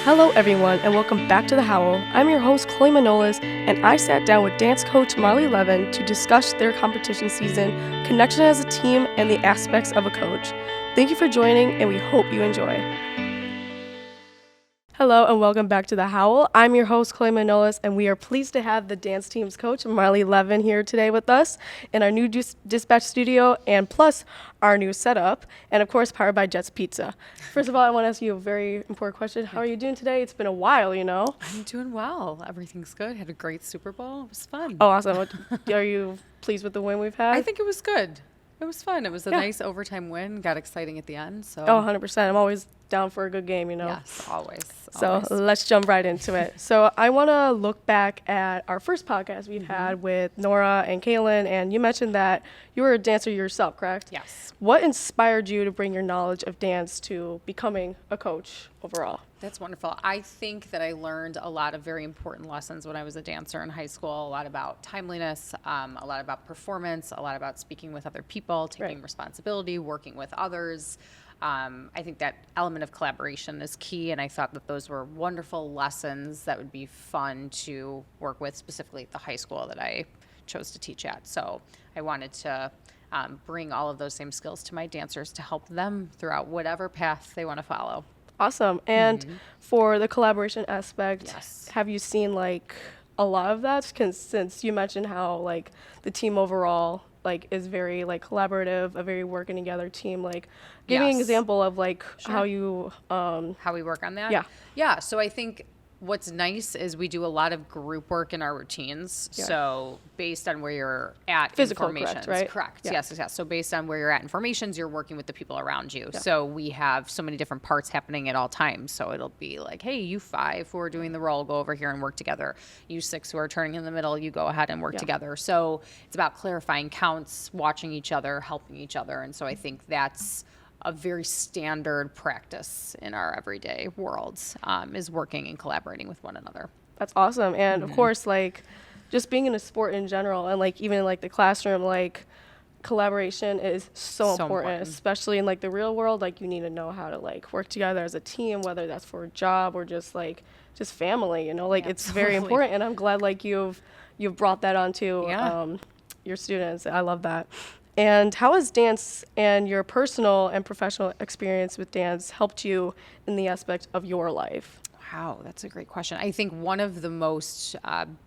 Hello everyone and welcome back to The Howl. I'm your host Chloe Manolis and I sat down with dance coach Marli Levin to discuss their competition season, connection as a team, and the aspects of a coach. Thank you for joining and we hope you enjoy. Hello and welcome back to The Howl. I'm your host Chloe Manolis and we are pleased to have the dance team's coach Marli Levin here today with us in our new dispatch studio and plus our new setup and of course powered by Jet's Pizza. First of all, I want to ask you a very important question. How are you doing today? It's been a while, you know. I'm doing well. Everything's good. Had a great Super Bowl. It was fun. Oh, awesome. Are you pleased with the win we've had? I think it was good. It was fun. It was a nice overtime win. Got exciting at the end. So. Oh, 100%. I'm always down for a good game, you know. Yes, always. So let's jump right into it. So I want to look back at our first podcast we've had with Nora and Kaylin, and you mentioned that you were a dancer yourself, correct? Yes. What inspired you to bring your knowledge of dance to becoming a coach overall? That's wonderful. I think that I learned a lot of very important lessons when I was a dancer in high school, a lot about timeliness, a lot about performance, a lot about speaking with other people, taking responsibility, working with others. I think that element of collaboration is key, and I thought that those were wonderful lessons that would be fun to work with, specifically at the high school that I chose to teach at. So I wanted to bring all of those same skills to my dancers to help them throughout whatever path they want to follow. Awesome. And for the collaboration aspect, Yes. have you seen like a lot of that? Since you mentioned how like the team overall like is very like collaborative, a very working together team. Like, give me an example of like how you how we work on that. Yeah. So I think what's nice is we do a lot of group work in our routines. Yeah. So based on where you're at Physical, in formations, correct, right? correct. Yeah. Yes. So based on where you're at in formations, you're working with the people around you. Yeah. So we have so many different parts happening at all times. So it'll be like, hey, you 5 who are doing the roll, go over here and work together. You 6 who are turning in the middle, you go ahead and work together. So it's about clarifying counts, watching each other, helping each other. And so I think that's a very standard practice in our everyday worlds, is working and collaborating with one another. That's awesome. And of course, like just being in a sport in general and like even in like the classroom, like collaboration is so important, especially in like the real world. Like you need to know how to like work together as a team, whether that's for a job or just just family, you know, like it's very important. And I'm glad like you've brought that onto your students. I love that. And how has dance and your personal and professional experience with dance helped you in the aspect of your life? Wow, that's a great question. I think one of the most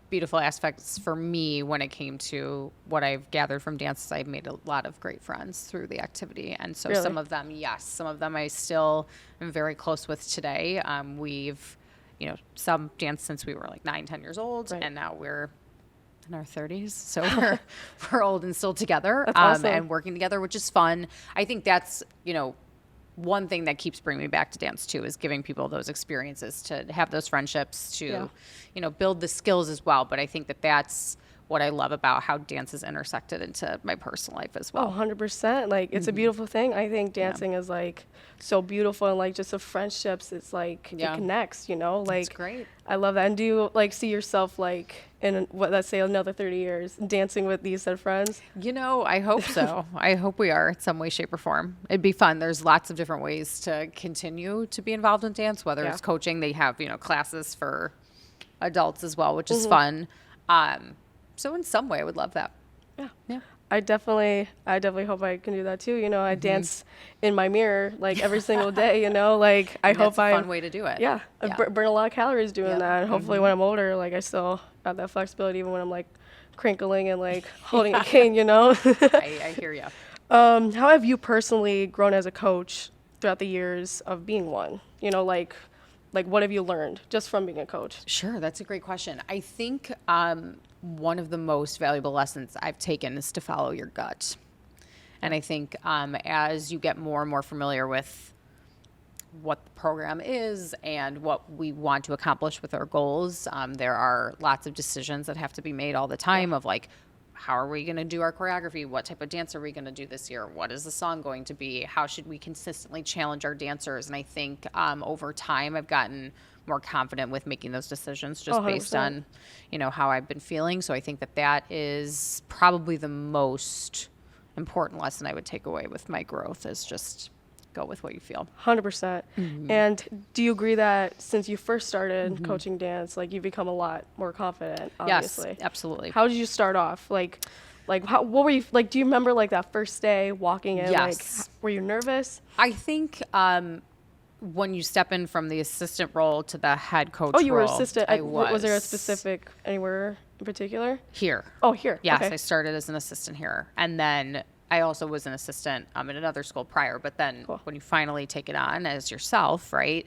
beautiful aspects for me when it came to what I've gathered from dance is I've made a lot of great friends through the activity. And so some of them, some of them I still am very close with today. We've, some danced since we were like 9, 10 years old, and now we're in our 30s, so we're old and still together. That's awesome. And working together, which is fun. I think that's one thing that keeps bringing me back to dance too, is giving people those experiences, to have those friendships, to build the skills as well. But I think that that's what I love about how dance is intersected into my personal life as well. Oh, 100%. Like, it's a beautiful thing. I think dancing is, like, so beautiful. And, like, just the friendships, it's, like, it connects, you know? Like, that's great. I love that. And do you, like, see yourself, like, in, let's say, another 30 years, dancing with these said friends? I hope so. I hope we are in some way, shape, or form. It'd be fun. There's lots of different ways to continue to be involved in dance, whether it's coaching. They have, classes for adults as well, which is fun. So in some way, I would love that. Yeah. I definitely hope I can do that too. I dance in my mirror like every single day. Like I hope that's a fun way to do it. Yeah, I burn a lot of calories doing that. And hopefully, when I'm older, like I still have that flexibility, even when I'm like crinkling and like holding a cane. I hear you. How have you personally grown as a coach throughout the years of being one? Like what have you learned just from being a coach? Sure, that's a great question. I think one of the most valuable lessons I've taken is to follow your gut. And I think as you get more and more familiar with what the program is and what we want to accomplish with our goals, there are lots of decisions that have to be made all the time of like, how are we going to do our choreography? What type of dance are we going to do this year? What is the song going to be? How should we consistently challenge our dancers? And I think over time I've gotten more confident with making those decisions just based on, how I've been feeling. So I think that is probably the most important lesson I would take away with my growth, is just go with what you feel. 100%. And do you agree that since you first started coaching dance, like you've become a lot more confident, obviously? Yes, absolutely. How did you start off? What were you, like, do you remember like that first day walking in? Yes. Like, were you nervous? I think when you step in from the assistant role to the head coach Oh, you were role, assistant. I Was there a specific anywhere in particular? here. Oh, here. Yes, Okay. I started as an assistant here. And then I also was an assistant at another school prior. But then when you finally take it on as yourself, right,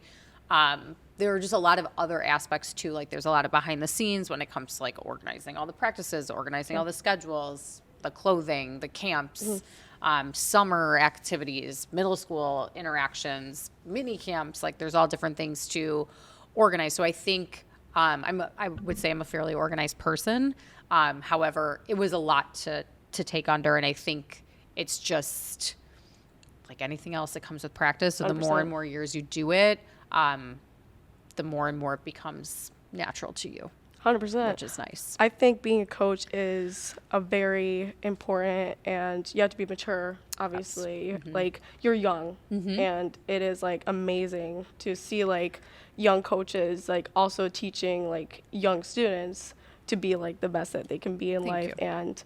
there are just a lot of other aspects too. Like there's a lot of behind the scenes when it comes to like organizing all the practices, organizing all the schedules, the clothing, the camps, summer activities, middle school interactions, mini camps. Like there's all different things to organize. So I think I would say I'm a fairly organized person. However, it was a lot to take under, and I think it's just like anything else that comes with practice. So the more 100%. and more years you do it, the more and more it becomes natural to you, 100%. which is nice. I think being a coach is a very important, and you have to be mature, obviously. Like, you're young, and it is, like, amazing to see, like, young coaches, like, also teaching, like, young students to be, like, the best that they can be in life. you. And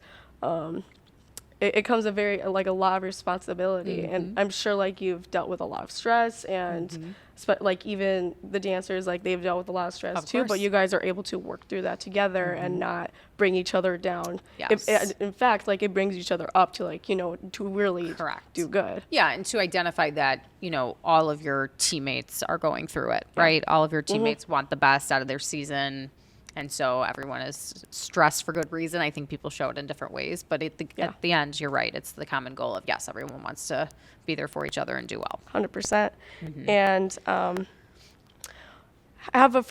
it comes a like, a lot of responsibility. And I'm sure, like, you've dealt with a lot of stress, and like, even the dancers, like, they've dealt with a lot of stress Of too, but course. you guys are able to work through that together and not bring each other down. Yes. In fact, like, it brings each other up to, like, you know, to really Correct. do good. Yeah, and to identify that, you know, all of your teammates are going through it, right? All of your teammates want the best out of their season. And so everyone is stressed for good reason. I think people show it in different ways. But at the end, you're right. It's the common goal of, yes, everyone wants to be there for each other and do well. 100%. And from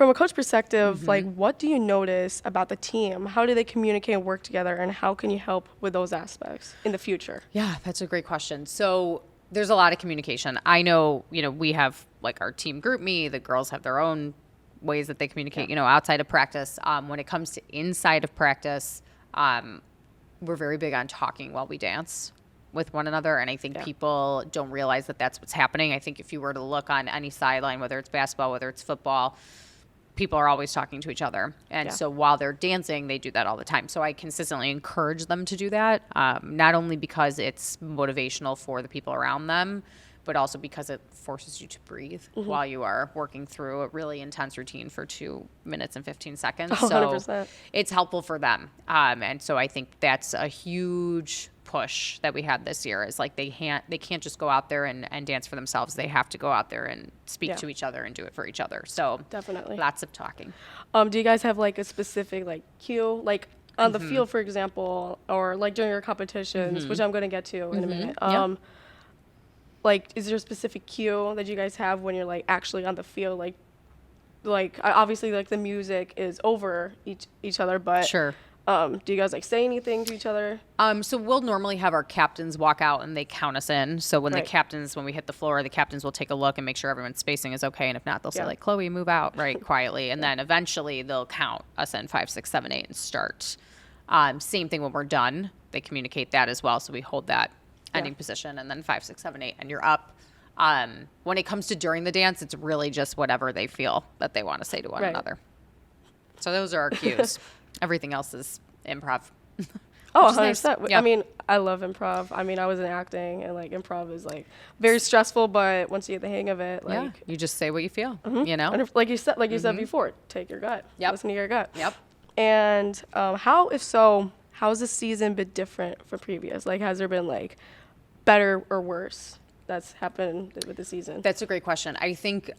a coach perspective, like, what do you notice about the team? How do they communicate and work together, and how can you help with those aspects in the future? Yeah, that's a great question. So there's a lot of communication. I know, you know, we have like our team group me, the girls have their own ways that they communicate, you know, outside of practice. When it comes to inside of practice, we're very big on talking while we dance with one another. And I think people don't realize that that's what's happening. I think if you were to look on any sideline, whether it's basketball, whether it's football, people are always talking to each other. And so while they're dancing, they do that all the time. So I consistently encourage them to do that, not only because it's motivational for the people around them, but also because it forces you to breathe while you are working through a really intense routine for 2 minutes and 15 seconds. 100%. So it's helpful for them. And so I think that's a huge push that we had this year is like they can't just go out there and dance for themselves. They have to go out there and speak to each other and do it for each other. So Definitely. lots of talking. Do you guys have, like, a specific, like, cue, like, on the field, for example, or, like, during your competitions, which I'm going to get to in a minute? Like, is there a specific cue that you guys have when you're, like, actually on the field? Like obviously, like, the music is over each other, but Sure. do you guys, like, say anything to each other? So we'll normally have our captains walk out and they count us in. So when when we hit the floor, the captains will take a look and make sure everyone's spacing is okay. And if not, they'll say, like, Chloe, move out, right, quietly. And then eventually they'll count us in 5, 6, 7, 8 and start. Same thing when we're done. They communicate that as well. So we hold that ending position and then 5, 6, 7, 8 and you're up. When it comes to during the dance, it's really just whatever they feel that they want to say to one another. So those are our cues. Everything else is improv. Oh, Nice. 100%. Yeah. I mean, I love improv. I mean, I was in acting, and, like, improv is, like, very stressful, but once you get the hang of it, like, You just say what you feel, you know? and like you said before, take your gut. Yep. Listen to your gut. Yep. And how's this season been different from previous? Like, has there been, like, better or worse that's happened with the season? That's a great question. I think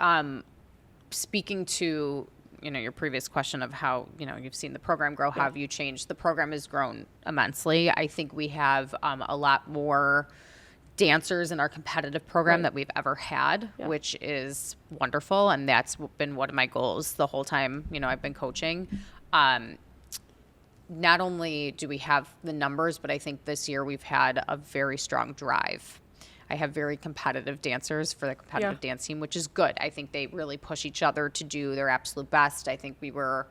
speaking to, you know, your previous question of how, you know, you've seen the program grow, how have you changed? The program has grown immensely. I think we have a lot more dancers in our competitive program that we've ever had, which is wonderful. And that's been one of my goals the whole time, you know, I've been coaching. Not only do we have the numbers, but I think this year we've had a very strong drive. I have very competitive dancers for the competitive dance team, which is good. I think they really push each other to do their absolute best. I think we were,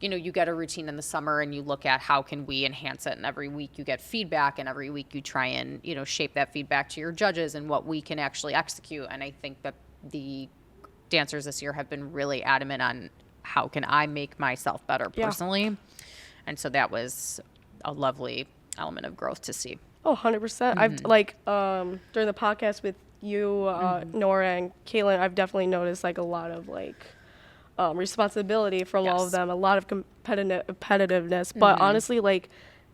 you get a routine in the summer and you look at how can we enhance it, and every week you get feedback, and every week you try and, shape that feedback to your judges and what we can actually execute. And I think that the dancers this year have been really adamant on how can I make myself better personally. And so that was a lovely element of growth to see. Oh, 100%. I've during the podcast with you, Nora and Caitlin, I've definitely noticed like a lot of responsibility from all of them, a lot of competitiveness. But honestly, like,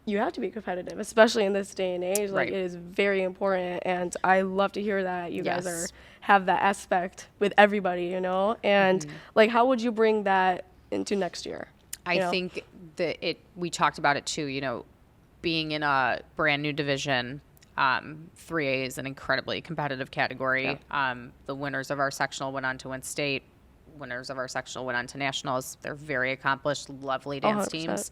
you have to be competitive, especially in this day and age. Like, it is very important, and I love to hear that you guys have that aspect with everybody, And like, how would you bring that into next year? I think that we talked about it too. Being in a brand new division, 3A is an incredibly competitive category. The winners of our sectional went on to win state. Winners of our sectional went on to nationals. They're very accomplished, lovely dance 100%. Teams.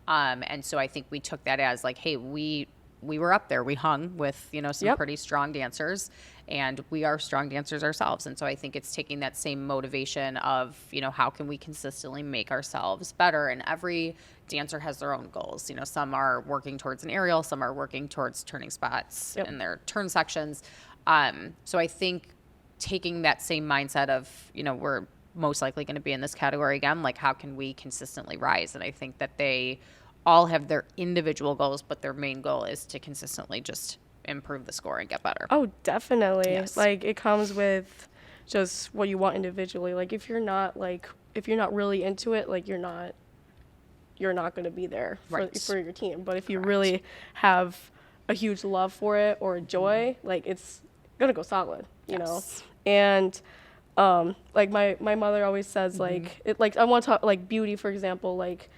And so I think we took that as like, hey, we were up there. We hung with, some pretty strong dancers, and we are strong dancers ourselves. And so I think it's taking that same motivation of, how can we consistently make ourselves better? And every dancer has their own goals. Some are working towards an aerial, some are working towards turning spots in their turn sections. So I think taking that same mindset of, we're most likely going to be in this category again, like how can we consistently rise? And I think that they all have their individual goals, but their main goal is to consistently just improve the score and get better. Oh, definitely. Yes. Like, it comes with just what you want individually. Like, if you're not really into it, like, you're not going to be there for your team. But if you really have a huge love for it or a joy, like, it's going to go solid, you know? And like my mother always says, like, I want to talk, like, beauty, for example, like,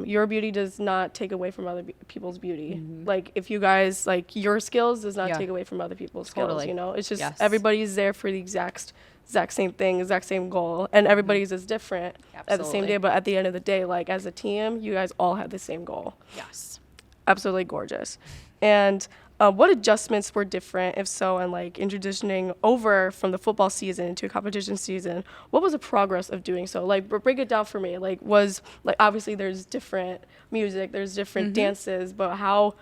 your beauty does not take away from other people's beauty. Like, if you guys, like, your skills does not take away from other people's skills, It's just everybody's there for the exact same thing, exact same goal, and everybody's is different at the same day, but at the end of the day, like, as a team, you guys all have the same goal. Yes. Absolutely gorgeous. And what adjustments were different, if so, and like in transitioning over from the football season into a competition season? What was the progress of doing so? Like, break it down for me. Like, obviously there's different music, there's different dances, but how?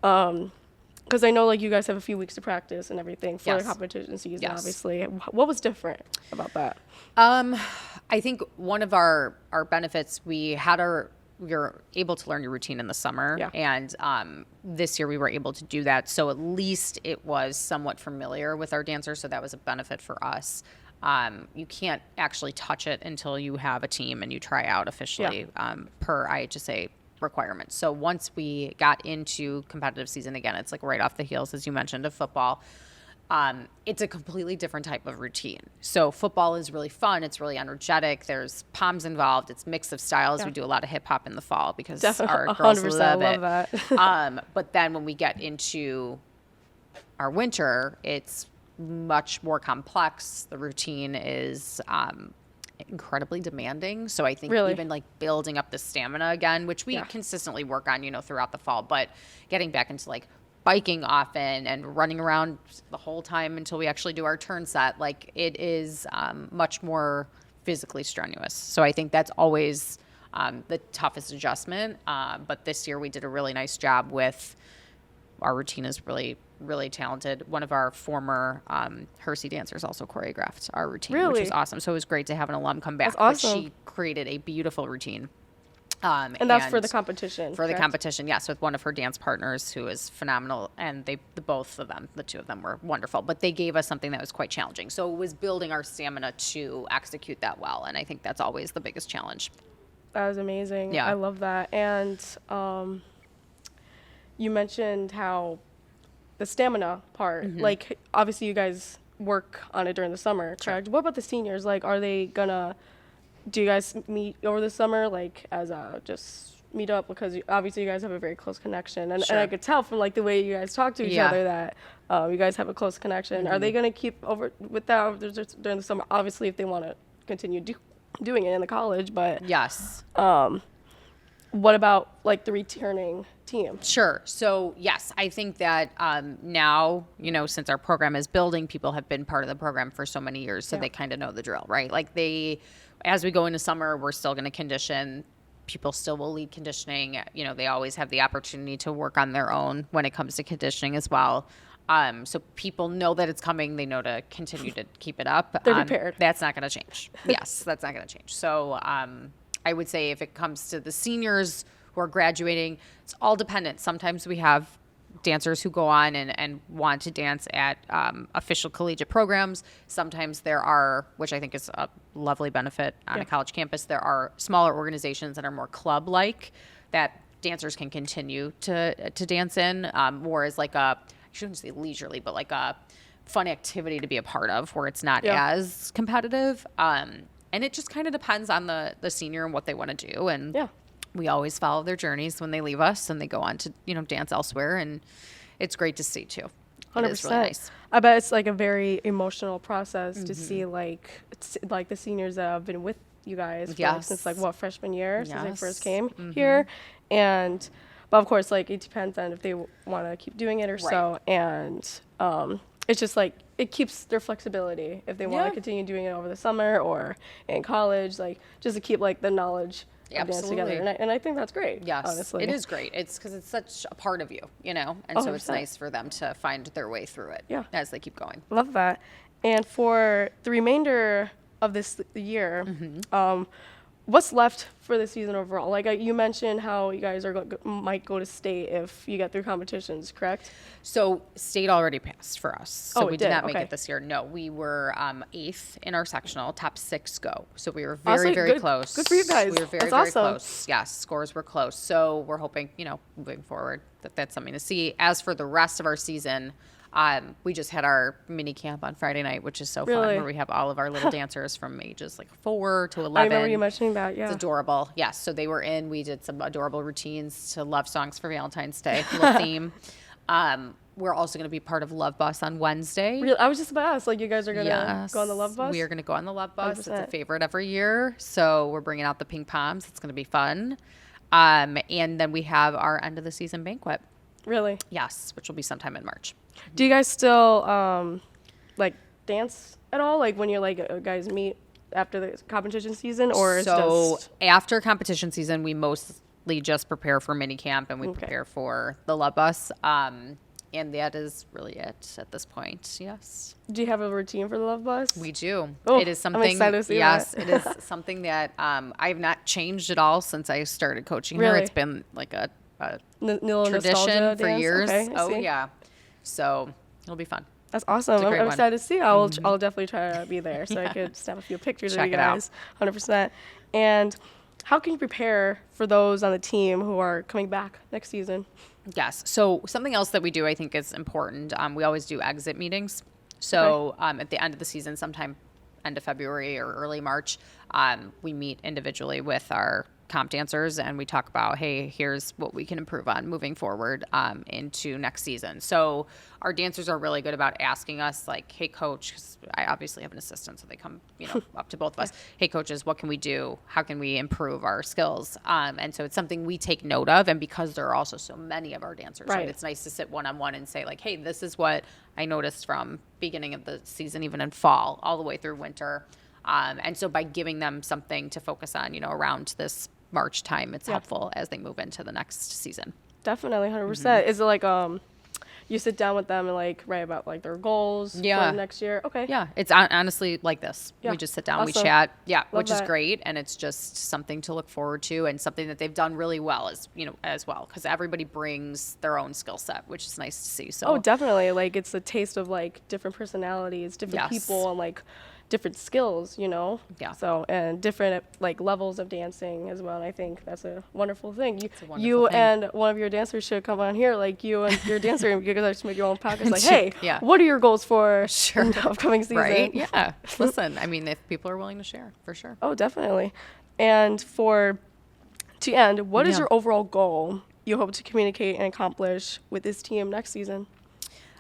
Because I know, like, you guys have a few weeks to practice and everything for the competition season. Obviously, what was different about that? I think one of our benefits, you're able to learn your routine in the summer. And this year we were able to do that. So at least it was somewhat familiar with our dancers. So that was a benefit for us. You can't actually touch it until you have a team and you try out officially per IHSA requirements. So once we got into competitive season again, it's like right off the heels, as you mentioned, of football. It's a completely different type of routine. So football is really fun. It's really energetic. There's Poms involved. It's mix of styles. We do a lot of hip hop in the fall because our girls love it. That. But then when we get into our winter, it's much more complex. The routine is incredibly demanding. So I think even like building up the stamina again, which we consistently work on, throughout the fall, but getting back into like biking often and running around the whole time until we actually do our turn set. Like, it is much more physically strenuous. So I think that's always the toughest adjustment. But this year we did a really nice job with our routine is really, really talented. One of our former Hersey dancers also choreographed our routine, which was awesome. So it was great to have an alum come back. That's awesome. But she created a beautiful routine. And that's for the competition. For the competition, yes, with one of her dance partners who is phenomenal. And the two of them were wonderful. But they gave us something that was quite challenging. So it was building our stamina to execute that well. And I think that's always the biggest challenge. That was amazing. Yeah. I love that. And you mentioned how the stamina part, like, obviously you guys work on it during the summer, correct? What about the seniors? Like, are they gonna... Do you guys meet over the summer, like, as just meet up? Because obviously you guys have a very close connection. And I could tell from, like, the way you guys talk to each other that you guys have a close connection. Are they going to keep over with that during the summer? Obviously, if they want to continue doing it in the college. But yes. What about, like, the returning team? Sure. So, yes, I think that now, since our program is building, people have been part of the program for so many years, so they kind of know the drill, right? Like, as we go into summer, we're still going to condition people still will lead conditioning. You know, they always have the opportunity to work on their own when it comes to conditioning as well. So people know that it's coming. They know to continue to keep it up. They're prepared. That's not going to change. Yes, that's not going to change. So I would say if it comes to the seniors who are graduating, it's all dependent. Sometimes we have dancers who go on and want to dance at official collegiate programs. Sometimes there are, which I think is a lovely benefit on a college campus, there are smaller organizations that are more club-like that dancers can continue to dance in, more as like a, I shouldn't say leisurely, but like a fun activity to be a part of where it's not as competitive. And it just kind of depends on the senior and what they want to do. And we always follow their journeys when they leave us and they go on to, you know, dance elsewhere. And it's great to see too. 100%. It is really nice. I bet it's like a very emotional process to see like the seniors that have been with you guys for, since like freshman year, since they first came here. But of course, like, it depends on if they want to keep doing it or so. And it's just like, it keeps their flexibility if they want to continue doing it over the summer or in college, like, just to keep like the knowledge of dance together. And I think that's great. Yes, honestly. It is great. It's because it's such a part of you, you know, and so it's nice for them to find their way through it as they keep going. Love that. And for the remainder of this year, what's left for the season overall? Like you mentioned how you guys are might go to state if you get through competitions, correct? So state already passed for us. So we did not make it this year. No, we were 8th in our sectional, top 6 go. So we were very close. Good for you guys. We were very close. Yes, scores were close. So we're hoping, you know, moving forward that's something to see. As for the rest of our season, we just had our mini camp on Friday night, which is so fun, where we have all of our little dancers from ages like 4 to 11. I remember you mentioning that, It's adorable. Yes, so they were in. We did some adorable routines to love songs for Valentine's Day, little theme. We're also going to be part of Love Bus on Wednesday. I was just about to ask, like, you guys are going to go on the Love Bus? We are going to go on the Love Bus. 100%. It's a favorite every year. So we're bringing out the pink Poms. It's going to be fun. And then we have our end of the season banquet. Really? Yes, which will be sometime in March. Do you guys still like dance at all? Like when you're like guys meet after the competition season, or is just after competition season, we mostly just prepare for mini camp and we prepare for the Love Bus. And that is really it at this point. Yes. Do you have a routine for the Love Bus? We do. It is something. I'm excited to see that. It is something that I have not changed at all since I started coaching here. It's been like a tradition for years. Yeah. So it'll be fun. That's awesome. I'm excited to see. I'll definitely try to be there so I could snap a few pictures of you guys. 100%. And how can you prepare for those on the team who are coming back next season? Yes. So something else that we do, I think, is important. We always do exit meetings. So at the end of the season, sometime end of February or early March, we meet individually with our comp dancers and we talk about, hey, here's what we can improve on moving forward into next season. So our dancers are really good about asking us, like, hey, coach, 'cause I obviously have an assistant, so they come, you know, up to both of us. Hey, coaches, what can we do? How can we improve our skills? And so it's something we take note of. And because there are also so many of our dancers, right, it's nice to sit one-on-one and say, like, hey, this is what I noticed from beginning of the season, even in fall, all the way through winter. And so by giving them something to focus on, you know, around this March time, it's helpful as they move into the next season. Definitely, 100%. Is it like you sit down with them and like write about like their goals for next year? Okay. Yeah, it's honestly like this. We just sit down, we chat, which is great, and it's just something to look forward to and something that they've done really well as well, because everybody brings their own skill set, which is nice to see. So definitely, like it's a taste of like different personalities, different people, and like different skills, you know? Yeah. So, and different like levels of dancing as well. And I think that's a wonderful thing. You and one of your dancers should come on here, like you and your dancer, and you guys make your own podcast. Like, hey, what are your goals for the upcoming season? Right? Yeah. Listen, I mean, if people are willing to share, for sure. Oh, definitely. And to end, what is your overall goal you hope to communicate and accomplish with this team next season?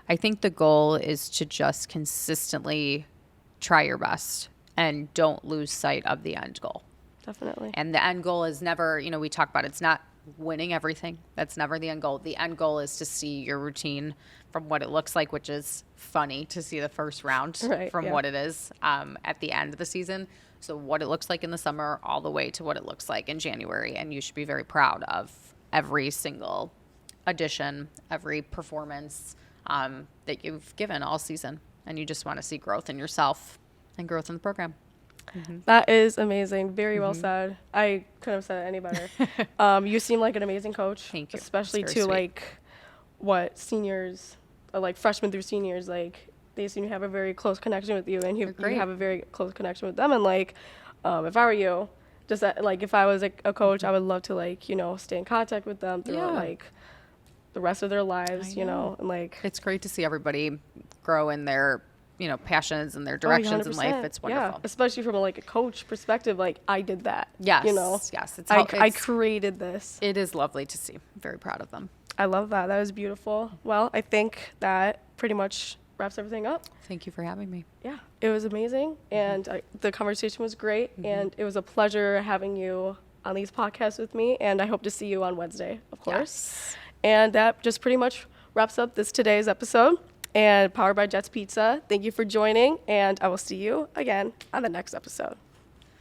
I think the goal is to just consistently try your best and don't lose sight of the end goal. Definitely. And the end goal is never, we talk about it's not winning everything. That's never the end goal. The end goal is to see your routine from what it looks like, which is funny to see the first round from what it is at the end of the season. So what it looks like in the summer all the way to what it looks like in January. And you should be very proud of every single addition, every performance that you've given all season. And you just want to see growth in yourself and growth in the program. That is amazing. Very well said. I couldn't have said it any better. You seem like an amazing coach. Thank you. Especially to sweet. Seniors, like freshmen through seniors, like they seem to have a very close connection with you, and you have a very close connection with them. And if I were you, just if I was a coach, I would love to stay in contact with them throughout the rest of their lives, and it's great to see everybody grow in their passions and their directions in life. It's wonderful. Yeah, especially from a coach perspective. I did that. Yes. Yes. I created this. It is lovely to see. I'm very proud of them. I love that. That was beautiful. Well, I think that pretty much wraps everything up. Thank you for having me. Yeah, it was amazing. And the conversation was great. And it was a pleasure having you on these podcasts with me. And I hope to see you on Wednesday, of course. Yes. And that just pretty much wraps up today's episode. And Powered by Jets Pizza. Thank you for joining, and I will see you again on the next episode.